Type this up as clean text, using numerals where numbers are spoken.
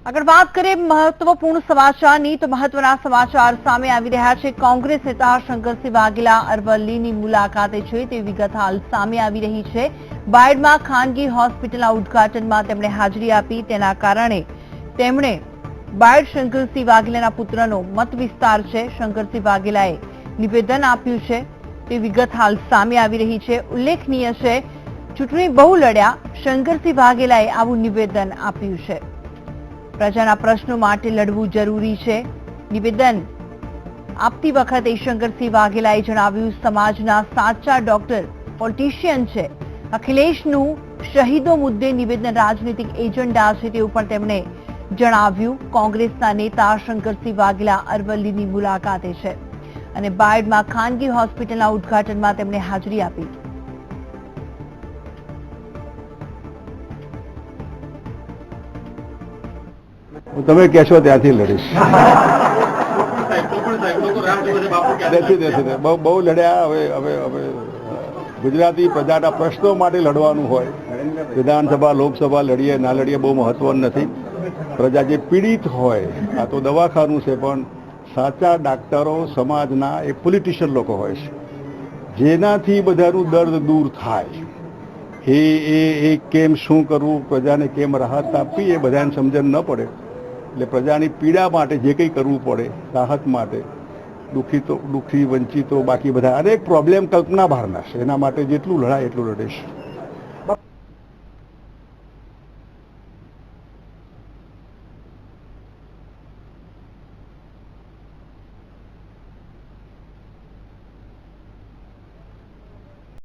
આગળ વાત કરીએ મહત્વપૂર્ણ સમાચારની તો મહત્વના સમાચાર સામે આવી રહ્યા છે। કોંગ્રેસ નેતા શંકરસિંહ વાઘેલા અરવલ્લીની મુલાકાતે છે તે વિગત હાલ સામે આવી રહી છે। બાયડમાં ખાનગી હોસ્પિટલના ઉદ્ઘાટનમાં તેમણે હાજરી આપી, તેના કારણે તેમણે બાયડ શંકરસિંહ વાઘેલાના પુત્રનો મત વિસ્તાર છે। શંકરસિંહ વાઘેલાએ નિવેદન આપ્યું છે તે વિગત હાલ સામે આવી રહી છે। ઉલ્લેખનીય છે, ચૂંટણી બહુ લડ્યા, શંકરસિંહ વાઘેલાએ આવું નિવેદન આપ્યું છે। પ્રજાના પ્રશ્નો માટે લડવું જરૂરી છે। નિવેદન આપતી વખતે શંકરસિંહ વાઘેલાએ જણાવ્યું, સમાજના સાચા ડોક્ટર પોલિટિશિયન છે। અખિલેશનું શહીદો મુદ્દે નિવેદન રાજનીતિક એજન્ડા છે તેવું પણ તેમણે જણાવ્યું। કોંગ્રેસના નેતા શંકરસિંહ વાઘેલા અરવલ્લીની મુલાકાતે છે અને બાયડમાં ખાનગી હોસ્પિટલના ઉદ્ઘાટનમાં તેમણે હાજરી આપી। તમે કહેશો ત્યાંથી લડીશ। બહુ લડ્યા। હવે ગુજરાતી પ્રજાના પ્રશ્નો માટે લડવાનું હોય, વિધાનસભા લોકસભા લડીએ ના લડીએ બહુ મહત્વનું નથી। પ્રજા જે પીડિત હોય, આ તો દવાખાનું છે, પણ સાચા ડાક્ટરો સમાજના એ પોલિટિશિયન લોકો હોય છે, જેનાથી બધાનું દર્દ દૂર થાય। એ કેમ શું કરવું, પ્રજાને કેમ રાહત આપવી, એ બધાને સમજણ ન પડે। એટલે પ્રજાની પીડા માટે જે કંઈ કરવું પડે, રાહત માટે, દુઃખી વંચિતો બાકી બધા અનેક પ્રોબ્લેમ કલ્પના બહારના છે, એના માટે જેટલું લડાય એટલું લડીશ।